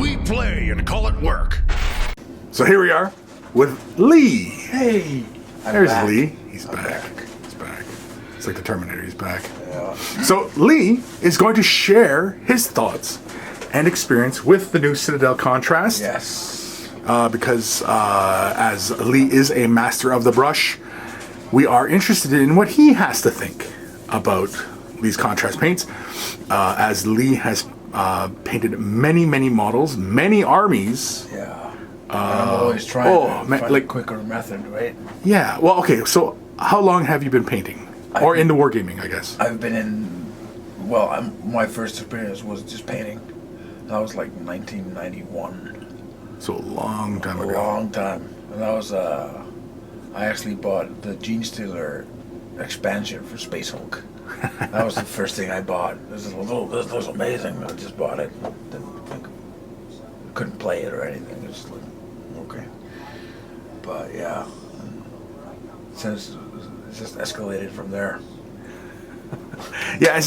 We play and call it work. So here we are with Lee. Hey, There's Lee. He's back. He's back. It's like the Terminator. He's back. Yeah. So Lee is going to share his thoughts and experience with the new Citadel Contrast. Yes. Because as Lee is a master of the brush, we are interested in what he has to think about these contrast paints. As Lee has painted many models, many armies. Yeah. I'm always trying to find a quicker method, right? Yeah. Well, okay. So how long have you been painting? Or into wargaming, I guess? I've been in... Well, my first experience was just painting. That was like 1991. So a long time ago. A long time. And that was... I actually bought the Gene Stealer expansion for Space Hulk. That was the first thing I bought. This was amazing. I just bought it. Couldn't play it or anything. It was like, okay. But yeah, since it's just escalated from there. Yeah,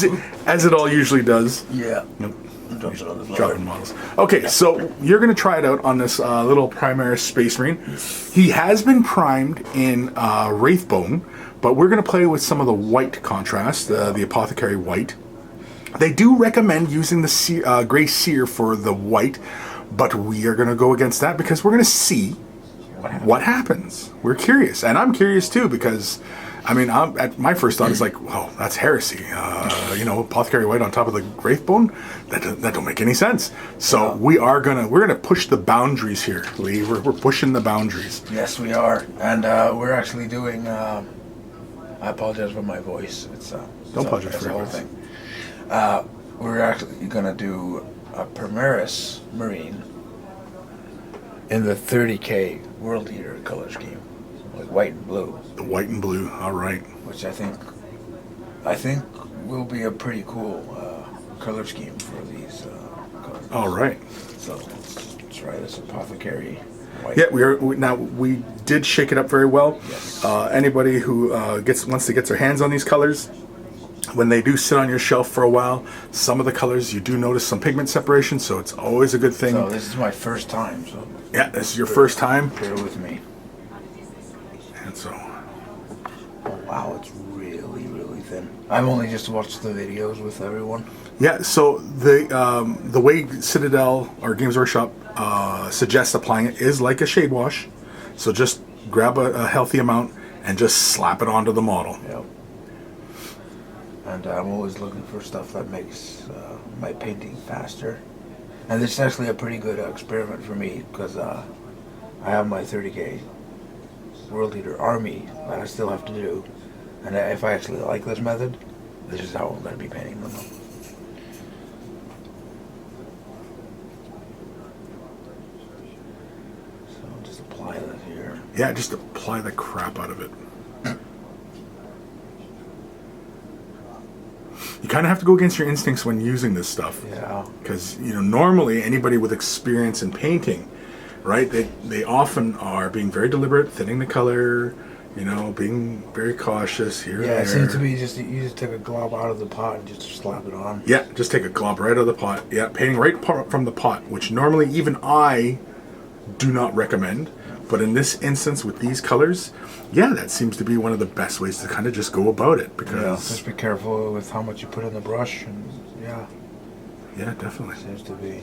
as it all usually does. Yeah. Yep. Dropping models. Okay, so you're going to try it out on this little Primaris Space Marine. He has been primed in Wraithbone, but we're going to play with some of the white contrast, the Apothecary White. They do recommend using the Gray Sear for the white, but we are going to go against that because we're going to see what happens. We're curious, and I'm curious too because... I mean, my first thought is like, well, that's heresy. Apothecary White on top of the Wraithbone? That don't make any sense. So we're gonna push the boundaries here, Lee. We're pushing the boundaries. Yes, we are, and we're actually doing. I apologize for my voice. Don't apologize for your voice. We're actually gonna do a Primaris Marine in the 30K World Eater color scheme. Like white and blue. The white and blue, all right. Which I think will be a pretty cool color scheme for these colors. All right. So let's try this Apothecary White. Yeah, we did shake it up very well. Yes. Anybody who wants to get their hands on these colors, when they do sit on your shelf for a while, some of the colors you do notice some pigment separation, so it's always a good thing. So this is my first time. So yeah, this is your first time. Bear with me. So, oh wow, it's really thin. I've only just watched the videos with everyone. Yeah, so the way Citadel or Games Workshop suggests applying it is like a shade wash. So just grab a healthy amount and just slap it onto the model. Yep. And I'm always looking for stuff that makes my painting faster. And this is actually a pretty good experiment for me because I have my 30K World Eater army that I still have to do, and if I actually like this method, this is how I'm going to be painting them. So I'll just apply that here. Yeah, just apply the crap out of it. You kind of have to go against your instincts when using this stuff. Yeah. Because normally anybody with experience in painting, right? They often are being very deliberate, thinning the color, being very cautious here. Yeah, it seems to be you just take a glob out of the pot and just slap it on. Yeah, just take a glob right out of the pot. Yeah, painting right from the pot, which normally even I do not recommend. But in this instance with these colors, yeah, that seems to be one of the best ways to kind of just go about it. Because just be careful with how much you put in the brush, and yeah, definitely seems to be.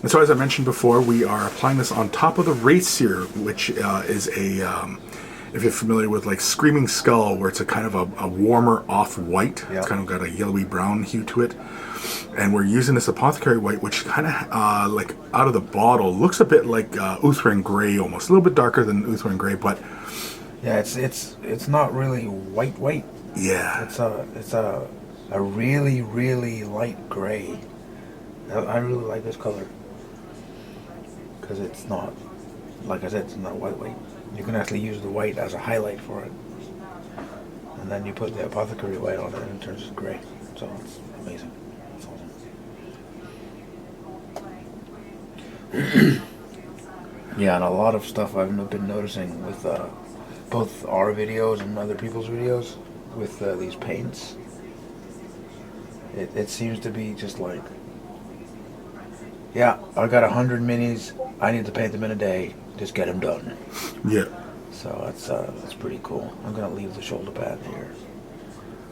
And so, as I mentioned before, we are applying this on top of the Wraith Sear, which is if you're familiar with like Screaming Skull, where it's a kind of a warmer off-white. Yep. It's kind of got a yellowy brown hue to it. And we're using this Apothecary White, which kind of, like out of the bottle, looks a bit like Uthran Gray almost. A little bit darker than Uthran Gray, but... Yeah, it's not really white. Yeah. It's a really light gray. I really like this color. Because it's not, like I said, it's not white. You can actually use the white as a highlight for it. And then you put the Apothecary White on it and it turns to gray. So it's amazing. It's awesome. Yeah, and a lot of stuff I've been noticing with both our videos and other people's videos with these paints It seems to be just like, yeah, I got 100 minis. I need to paint them in a day. Just get them done. Yeah. So that's pretty cool. I'm gonna leave the shoulder pad here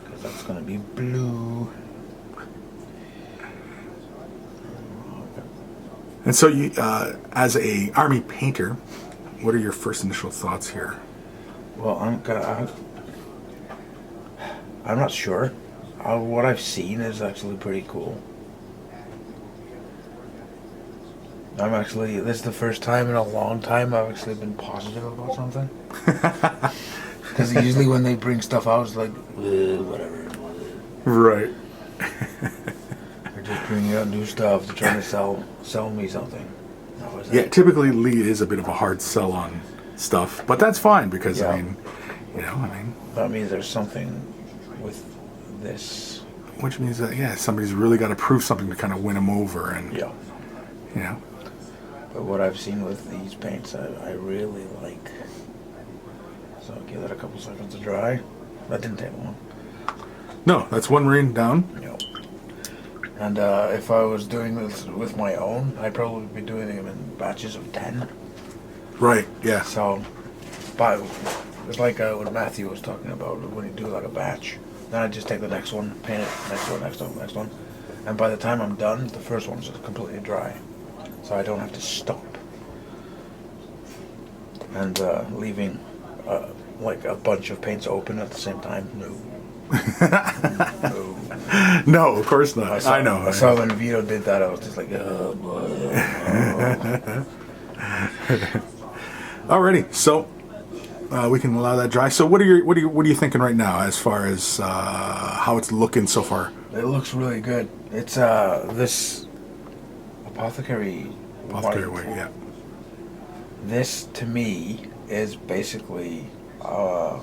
because that's gonna be blue. And so you, as a army painter, what are your first initial thoughts here? Well, I'm not sure. What I've seen is actually pretty cool. This is the first time in a long time I've actually been positive about something. Because usually when they bring stuff out, it's like, whatever. Right. They're just bringing out new stuff to try to sell me something. Yeah, typically Lee is a bit of a hard sell on stuff, but that's fine because, Yeah. I mean, That means there's something with this. which means that, yeah, somebody's really got to prove something to kind of win them over. And, Yeah. you know. But what I've seen with these paints, I really like. So I'll give that a couple seconds to dry. That didn't take long. No, that's one marine down. Yep. And if I was doing this with my own, I'd probably be doing them in batches of 10. Right, yeah. So, but it's like what Matthew was talking about when you do like a batch. Then I just take the next one, paint it, next one, next one, next one. And by the time I'm done, the first one's just completely dry. So I don't have to stop. And leaving like a bunch of paints open at the same time, no. No. No, of course not. I know. I saw when Vito did that, I was just like, oh. Alrighty, so we can allow that dry. So what are you thinking right now as far as how it's looking so far? It looks really good. It's this Apothecary White, yeah. This to me is basically a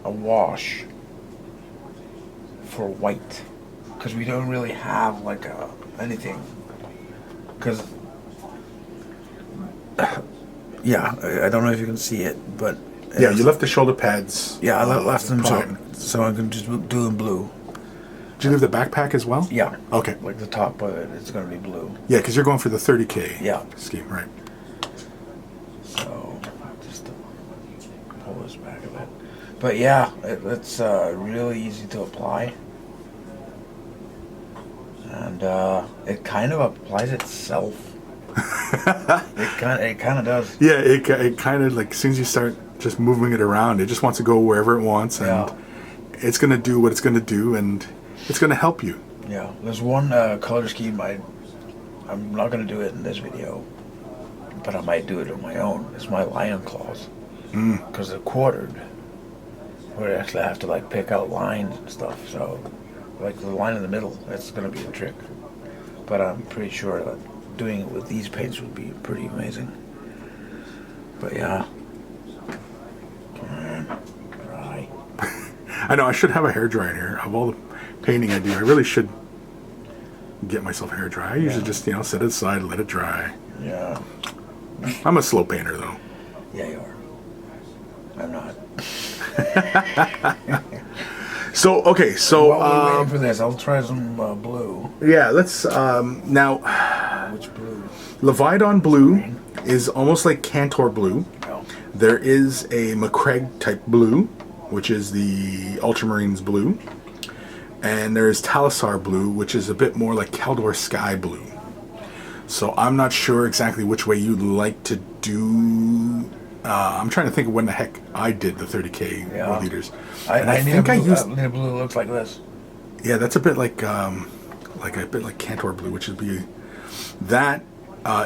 wash for white, because we don't really have like anything. Because yeah, I don't know if you can see it, but Yeah, you left the shoulder pads. yeah, I left them fine. so I can just do them blue. Did you leave the backpack as well? Yeah. Okay. Like the top of it, it's gonna be blue. Yeah, because you're going for the 30K Yeah. scheme, right? So just to pull this back a bit. But yeah, it's really easy to apply. And it kind of applies itself. It kind of does. Yeah, it kind of like as soon as you start just moving it around, it just wants to go wherever it wants, and Yeah. it's going to do what it's going to do, and it's going to help you. Yeah, there's one color scheme I'm not going to do it in this video, but I might do it on my own. It's my lion claws. Because they're quartered. Where I actually have to like pick out lines and stuff. So, like the line in the middle, that's going to be a trick. But I'm pretty sure that doing it with these paints would be pretty amazing. But yeah. Come on. Dry. I know I should have a hairdryer in here. Of all the painting I do, I really should get myself a hairdryer. I usually just set it aside, let it dry. Yeah. I'm a slow painter though. Yeah, you are. I'm not. So okay, so While we're waiting for this, I'll try some blue. yeah, let's now. Which blue? Levidon blue is almost like Cantor blue. No. There is a McCraig type blue, which is the Ultramarines blue. And there's Talisar blue, which is a bit more like Caldor Sky blue. So I'm not sure exactly which way you'd like to do. I'm trying to think of when the heck I did the 30K World Leaders. I think I used blue that looks like this. Yeah, that's a bit like Cantor blue, which would be that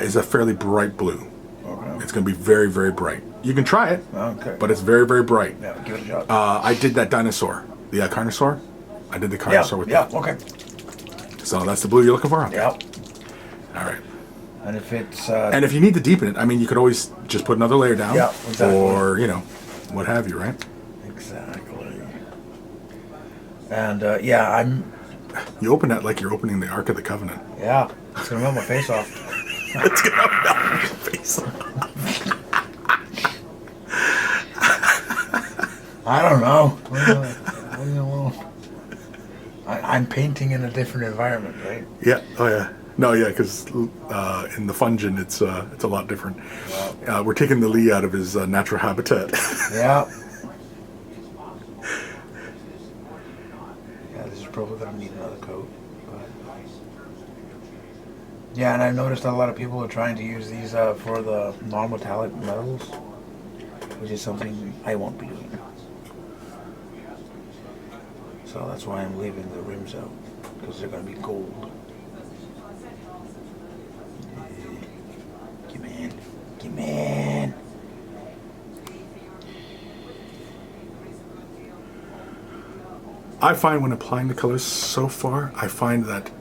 is a fairly bright blue. Okay. It's going to be very, very bright. You can try it, Okay. but it's very, very bright. Yeah, give it a shot. I did that dinosaur, the Carnosaur. I did the Carnosaur with that. okay. So that's the blue you're looking for? Okay. Yep. All right. And if it's... And if you need to deepen it, I mean, you could always just put another layer down. Yeah, exactly. Or, what have you, right? Exactly. And, yeah, I'm... You open that like you're opening the Ark of the Covenant. Yeah, it's going to melt my face off. It's going to melt your face. I don't know. What do you want? I'm painting in a different environment, right? Yeah. Oh yeah. No, yeah, because in the Fungin, it's a lot different. Wow. We're taking the Lee out of his natural habitat. Yeah. Yeah, this is probably going to need another coat. But... yeah, and I noticed a lot of people are trying to use these for the non-metallic metals, which is something I won't be doing. So that's why I'm leaving the rims out, because they're going to be gold. Come in. Come in. I find when applying the colors so far, I find that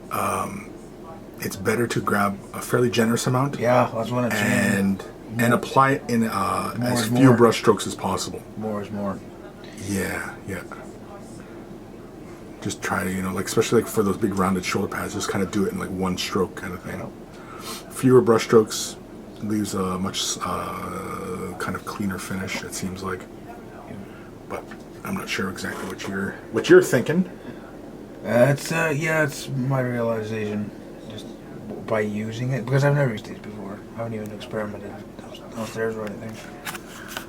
it's better to grab a fairly generous amount. Yeah, that's what I'm saying. And apply it in as is few more. brush strokes as possible. More is more. Yeah, yeah. Just try to, like, especially like for those big rounded shoulder pads, just kind of do it in like one stroke kind of thing. Fewer brush strokes leaves a much kind of cleaner finish, it seems like. But I'm not sure exactly what you're thinking. It's my realization just by using it, because I've never used these before. I haven't even experimented downstairs or anything.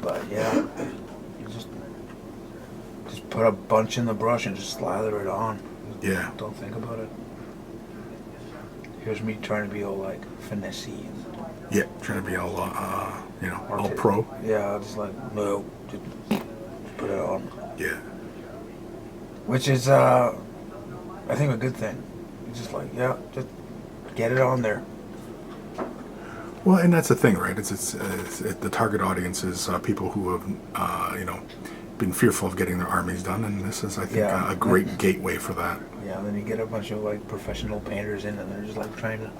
But yeah, you just put a bunch in the brush and just slather it on. Yeah. Don't think about it. Here's me trying to be all like finessey and Yeah, trying to be all all pro. Yeah, just like no, just put it on. Yeah. Which is I think a good thing. It's just like, yeah, just get it on there. Well, and that's the thing, right? It's the target audience is people who have been fearful of getting their armies done, and this is, I think, a great gateway for that. Yeah, and then you get a bunch of like professional painters in, and they're just like trying to.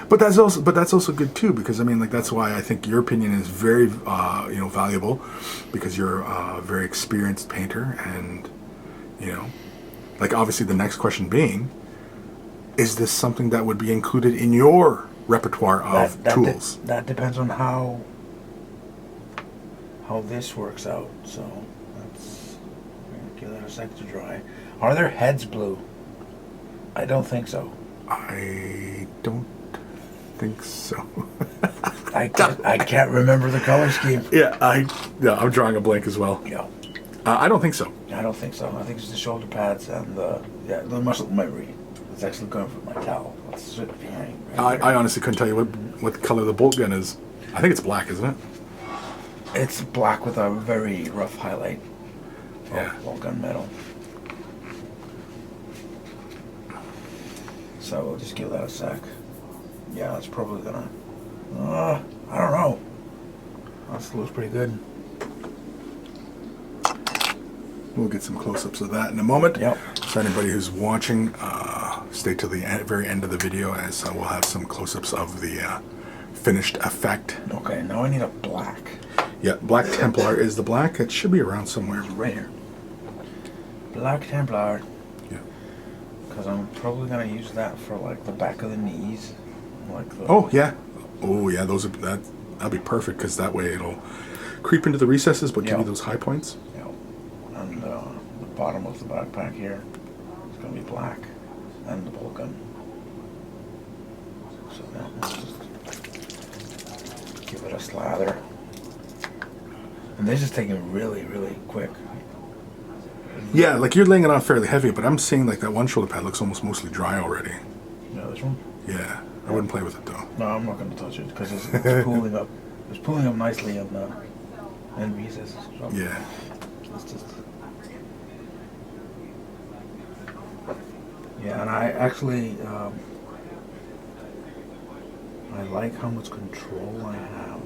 But that's also good too, because I mean, like, that's why I think your opinion is very valuable, because you're a very experienced painter, and like, obviously the next question being, is this something that would be included in your repertoire of tools? That depends on how this works out. So let's give that a sec to dry. Are their heads blue? I don't think so. I don't think so. I can't remember the color scheme. Yeah, I'm drawing a blank as well. Yeah. I don't think so. I don't think so. I think it's the shoulder pads and the muscle memory. It's actually going for my towel. Let's sit behind. I honestly couldn't tell you what color the bolt gun is. I think it's black, isn't it? It's black with a very rough highlight. Yeah. Bolt gun metal. So we'll just give that a sec. Yeah, that's probably gonna. I don't know. That looks pretty good. We'll get some close-ups of that in a moment. Yep. So anybody who's watching, stay till the very end of the video, as we'll have some close-ups of the finished effect. Okay, now I need a black. Yeah, Black Templar is the black. It should be around somewhere. Right here. Black Templar. Yeah. Because I'm probably gonna use that for like the back of the knees. Like the, oh yeah. That'll be perfect, because that way it'll creep into the recesses, but give you those high points. Yeah. And the bottom of the backpack here is gonna be black, and the bolt gun. So now let's just give it a slather. And this is taking really, really quick. Yeah, like, you're laying it on fairly heavy, but I'm seeing like that one shoulder pad looks almost mostly dry already. Yeah, this one? Yeah, I wouldn't play with it though. No, I'm not going to touch it, because it's pulling up. It's pulling up nicely in the end recesses. So Yeah. let's just... Yeah, and I actually, I like how much control I have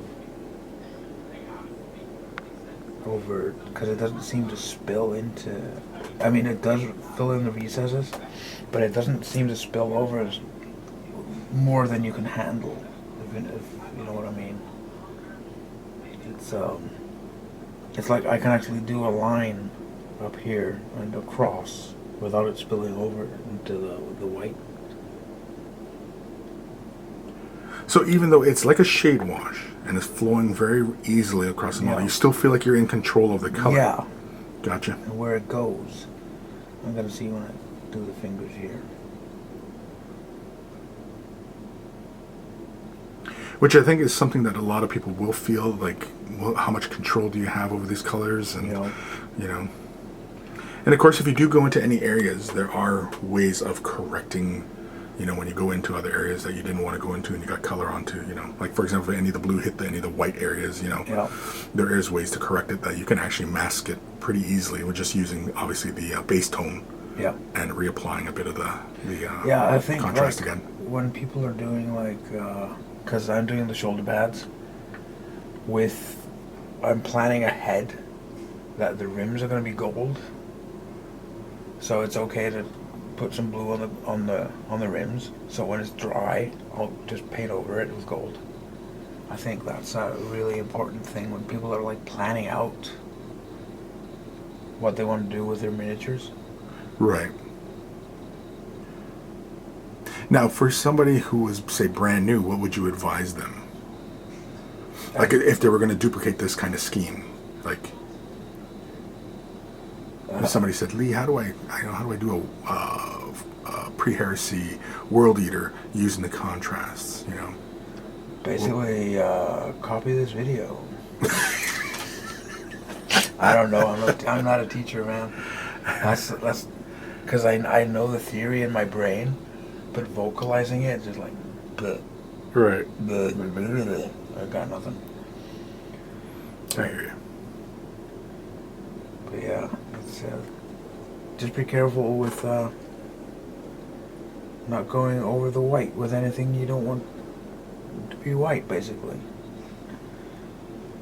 over, because it doesn't seem to spill into, I mean, it does fill in the recesses, but it doesn't seem to spill over as more than you can handle, if you know what I mean. It's like I can actually do a line up here and across without it spilling over into the white. So even though it's like a shade wash and it's flowing very easily across the model, you still feel like you're in control of the color. Yeah. Gotcha. And where it goes. I'm gonna see when I do the fingers here. Which I think is something that a lot of people will feel, like, well, how much control do you have over these colors? And, you know. And of course, if you do go into any areas, there are ways of correcting, you know, when you go into other areas that you didn't want to go into and you got color onto, you know. Like, for example, if any of the blue hit any of the white areas, you know, there is ways to correct it that you can actually mask it pretty easily with just using, obviously, the base tone. Yeah. And reapplying a bit of the I think contrast like, again. When people are doing, like, because I'm doing the shoulder pads, I'm planning ahead that the rims are going to be gold. So it's okay to put some blue on the rims. So when it's dry, I'll just paint over it with gold. I think that's a really important thing when people are like planning out what they want to do with their miniatures. Right. Now, for somebody who was, say, brand new, what would you advise them? Like, if they were going to duplicate this kind of scheme, like, if somebody said, Lee, how do I do a pre-heresy world eater using the contrasts, you know? Basically, copy this video. I don't know. I'm not a teacher, man. That's because I know the theory in my brain, but vocalizing it is just like, bleh. Right. Bleh, bleh, bleh, bleh. I got nothing. I hear you. But yeah, it's just be careful with not going over the white with anything you don't want to be white, basically.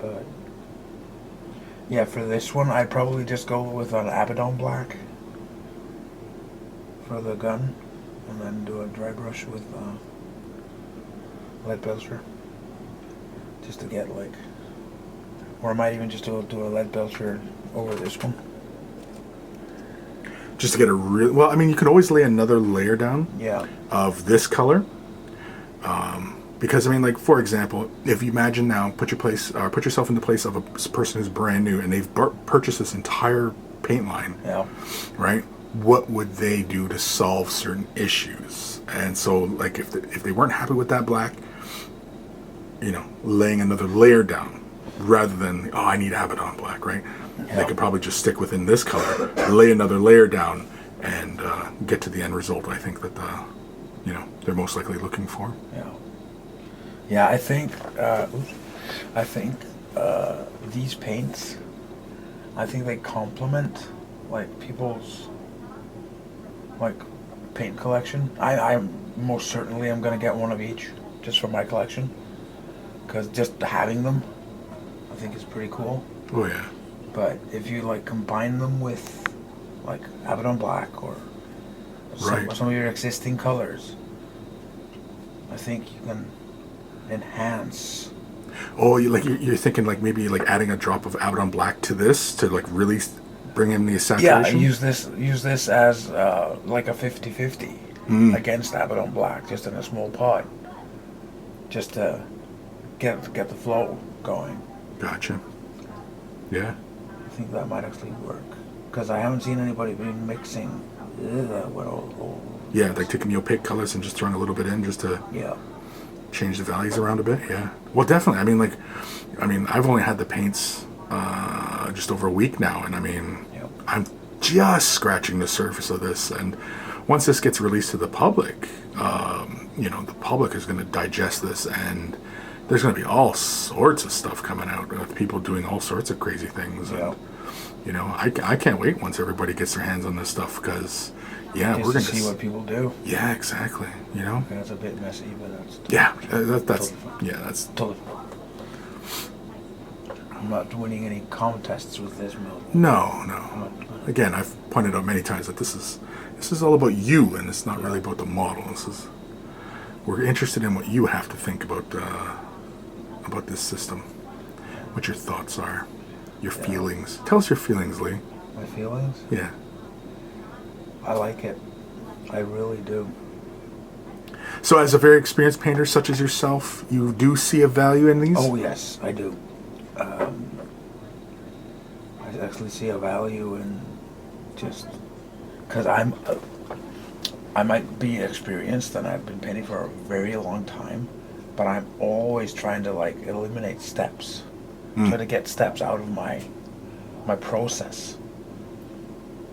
But yeah, for this one, I'd probably just go with an Abaddon black for the gun, and then do a dry brush with lead belcher, just to get like, or I might even just do a lead belcher over this one. Just to get a real, well, I mean, you can always lay another layer down of this color. Because, I mean, like, for example, if you imagine now, put yourself in the place of a person who's brand new and they've purchased this entire paint line, right? What would they do to solve certain issues? And so, like, if they weren't happy with that black, you know, laying another layer down rather than, oh, I need Abaddon black, right? They could probably just stick within this color, lay another layer down, and get to the end result. I think that you know, they're most likely looking for. Yeah, I think these paints, I think they complement like people's like paint collection. I most certainly am gonna get one of each just for my collection, because just having them, I think is pretty cool. Oh yeah. But if you like combine them with like Abaddon black or some of your existing colors, I think you can enhance. Oh, you're thinking like maybe like adding a drop of Abaddon black to this to like really bring in the saturation? Yeah, use this as like a 50-50 against Abaddon black, just in a small pot, just to get the flow going. Gotcha. Yeah. I think that might actually work, because I haven't seen anybody been mixing with all. Yeah, like taking the opaque colors and just throwing a little bit in just to change the values around a bit. Yeah. Well, definitely. I mean, I've only had the paints just over a week now, and I mean, I'm just scratching the surface of this. And once this gets released to the public, you know, the public is going to digest this, and there's going to be all sorts of stuff coming out with people doing all sorts of crazy things. And, you know, I can't wait once everybody gets their hands on this stuff, because we're going to see what people do. Yeah, exactly. You know, that's a bit messy, but that's that's totally that's totally fine. I'm not winning any contests with this milk. No. Again, I've pointed out many times that this is all about you, and it's not really about the model. We're interested in what you have to think about this system, what your thoughts are, your feelings. Tell us your feelings, Lee. My feelings? Yeah. I like it. I really do. So as a very experienced painter such as yourself, you do see a value in these? Oh, yes, I do. I actually see a value in just because I might be experienced and I've been painting for a very long time, but I'm always trying to like eliminate steps, try to get steps out of my process.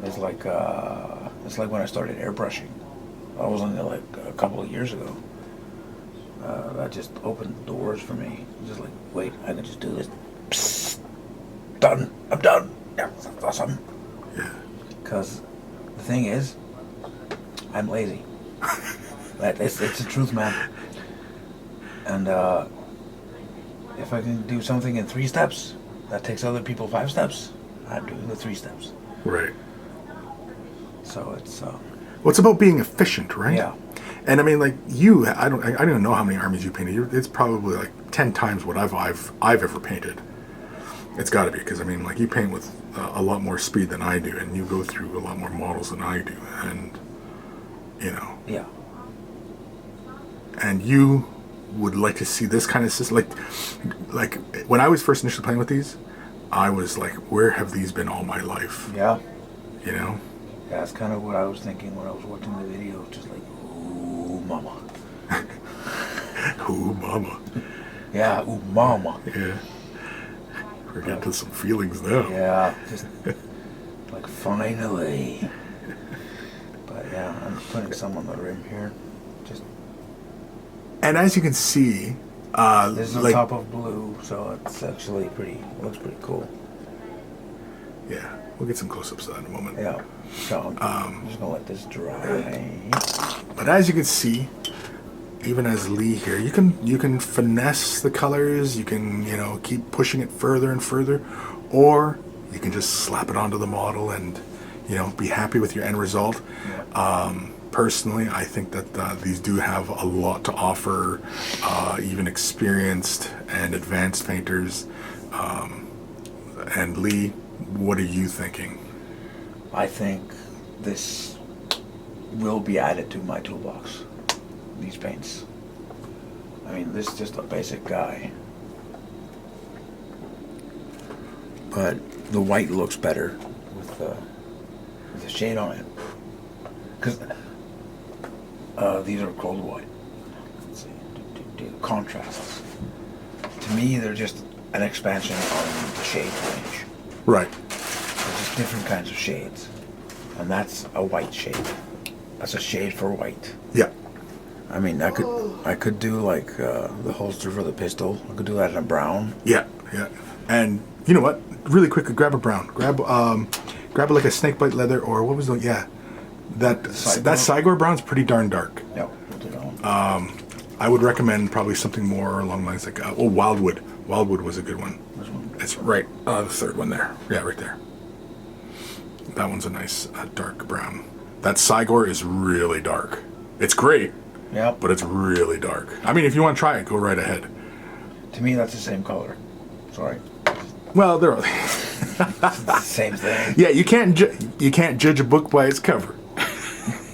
It's like when I started airbrushing. That was only like a couple of years ago. That just opened doors for me. Just like, wait, I can just do this. Psst, done. I'm done. Yeah, that's awesome. Yeah. Because the thing is, I'm lazy. It's the truth, man. And if I can do something in 3 steps, that takes other people 5 steps. I'm doing the 3 steps. Right. So it's. Well, it's about being efficient, right? Yeah. And I mean, like you, I don't even know how many armies you painted. It's probably like 10 times what I've ever painted. It's got to be, because I mean, like you paint with a lot more speed than I do, and you go through a lot more models than I do, and you know. Yeah. And you would like to see this kind of system, like when I was first initially playing with these, I was like, where have these been all my life? Yeah. You know. Yeah, that's kind of what I was thinking when I was watching the video. Just like, ooh, mama. Ooh, mama. Yeah, ooh, mama. Yeah. We're getting to some feelings now. Yeah, just like finally. But yeah, I'm putting some on the rim here. Just. And as you can see, this is on like, top of blue, so it's actually looks pretty cool. Yeah, we'll get some close-ups of that in a moment. Yeah. So I'm just gonna let this dry. But as you can see, even as Lee here, you can finesse the colors. You can keep pushing it further and further, or you can just slap it onto the model and be happy with your end result. Yeah. Personally, I think that these do have a lot to offer, even experienced and advanced painters. And Lee, what are you thinking? I think this will be added to my toolbox. These paints. I mean, this is just a basic guy. But the white looks better with the shade on it. Because these are cold white. Let's see. Contrasts. To me, they're just an expansion on the shade range. Right. There's just different kinds of shades. And that's a white shade. That's a shade for white. Yeah. I mean, I could do like the holster for the pistol. I could do that in a brown. Yeah, yeah. And you know what? Really quickly, grab a brown. Grab like a snakebite leather, or what was that Cygor brown's pretty darn dark. Yep. We'll do that one. I would recommend probably something more along the lines like Wildwood. Wildwood was a good one. Which one? It's right, the third one there. Yeah, right there. That one's a nice dark brown. That Cygor is really dark. It's great. Yep. But it's really dark. I mean, if you want to try it, go right ahead. To me, that's the same color. Sorry. Well, they're Same thing. yeah. You can't judge a book by its cover.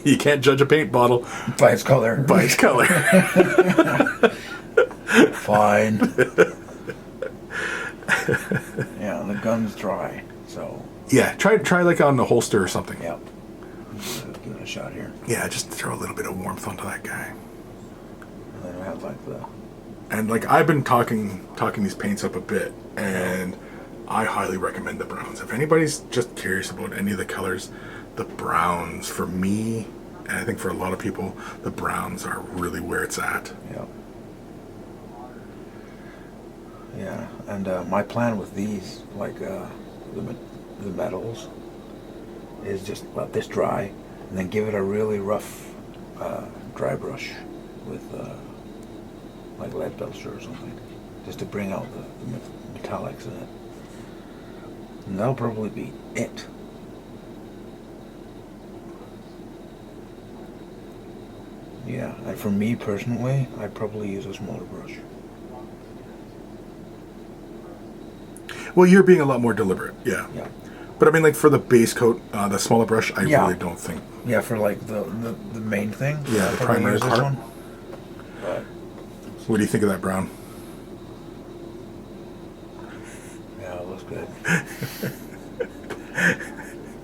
You can't judge a paint bottle By its color. by its color. Fine. Yeah, and the gun's dry, so. Yeah, try like on the holster or something. Yep. Give it a shot here. Yeah, just throw a little bit of warmth onto that guy. And then I have like the. And like I've been talking these paints up a bit, and I highly recommend the browns. If anybody's just curious about any of the colors, the browns for me, and I think for a lot of people, the browns are really where it's at. Yep. Yeah, and my plan with these, like the metals, is just let this dry, and then give it a really rough dry brush with like lead belcher or something, just to bring out the metallics in it. And that'll probably be it. Yeah, and for me personally, I'd probably use a smaller brush. Well, you're being a lot more deliberate, yeah. Yeah. But I mean, like for the base coat, the smaller brush, I Yeah. really don't think. Yeah, for like the main thing. Yeah, I'll the probably primary use this part. one. But What do you think of that brown? yeah, it looks good.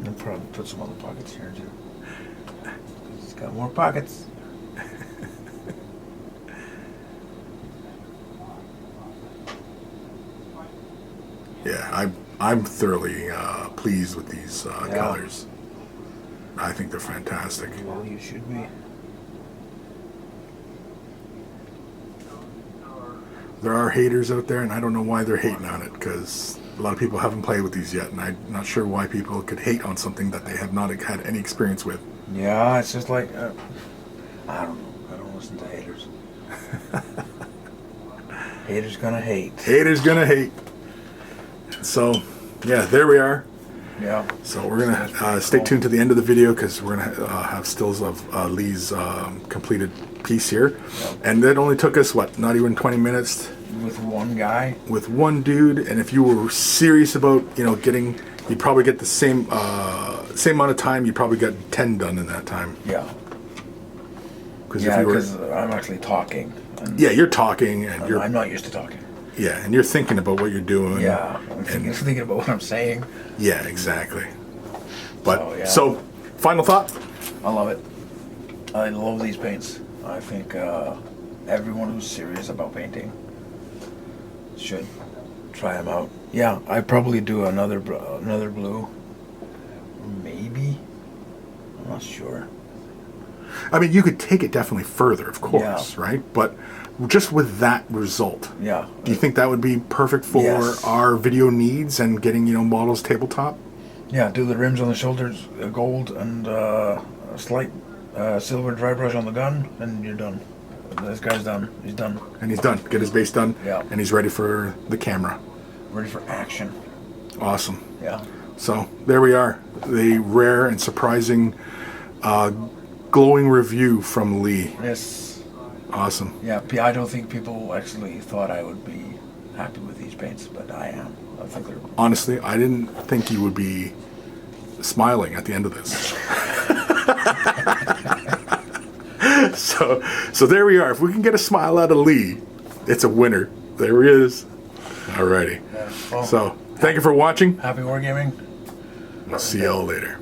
I'll probably put some other pockets here too. He's got more pockets. Yeah, I'm thoroughly pleased with these colors. I think they're fantastic. Well, you should be. There are haters out there, and I don't know why they're hating on it, because a lot of people haven't played with these yet, and I'm not sure why people could hate on something that they have not had any experience with. Yeah, it's just like, I don't know. I don't listen to haters. Haters gonna hate. Haters gonna hate. So, yeah, there we are. Yeah. So we're gonna stay tuned to the end of the video, because we're gonna have stills of Lee's completed piece here, and that only took us what, not even 20 minutes With one guy. with one dude. And if you were serious about getting, you'd probably get the same amount of time. You probably got 10 done in that time. Yeah. Yeah, Because I'm actually talking. And yeah, you're talking, and you're I'm not used to talking. yeah, and you're thinking about what you're doing. Yeah, I'm thinking about what I'm saying. Yeah, exactly. But So, yeah. so final thought. I love it. I love these paints. I think everyone who's serious about painting should try them out. Yeah, I'd probably do another blue. Maybe. I'm not sure. I mean, you could take it definitely further, of course, Yeah. right? But just with that result, Yeah. do you think that would be perfect for Yes. our video needs and getting models tabletop? Yeah, do the rims on the shoulders gold and a slight silver dry brush on the gun, and you're done. This guy's done. He's done. And he's done. Get his base done. Yeah. And he's ready for the camera. Ready for action. Awesome. Yeah. So there we are. The rare and surprising glowing review from Lee. Yes. Awesome. Yeah, I don't think people actually thought I would be happy with these paints, but I am. I think they're... Honestly, I didn't think you would be smiling at the end of this. So there we are. If we can get a smile out of Lee, it's a winner. There he is. Alrighty. Yeah, well, So thank you for watching. happy wargaming. We'll see y'all later.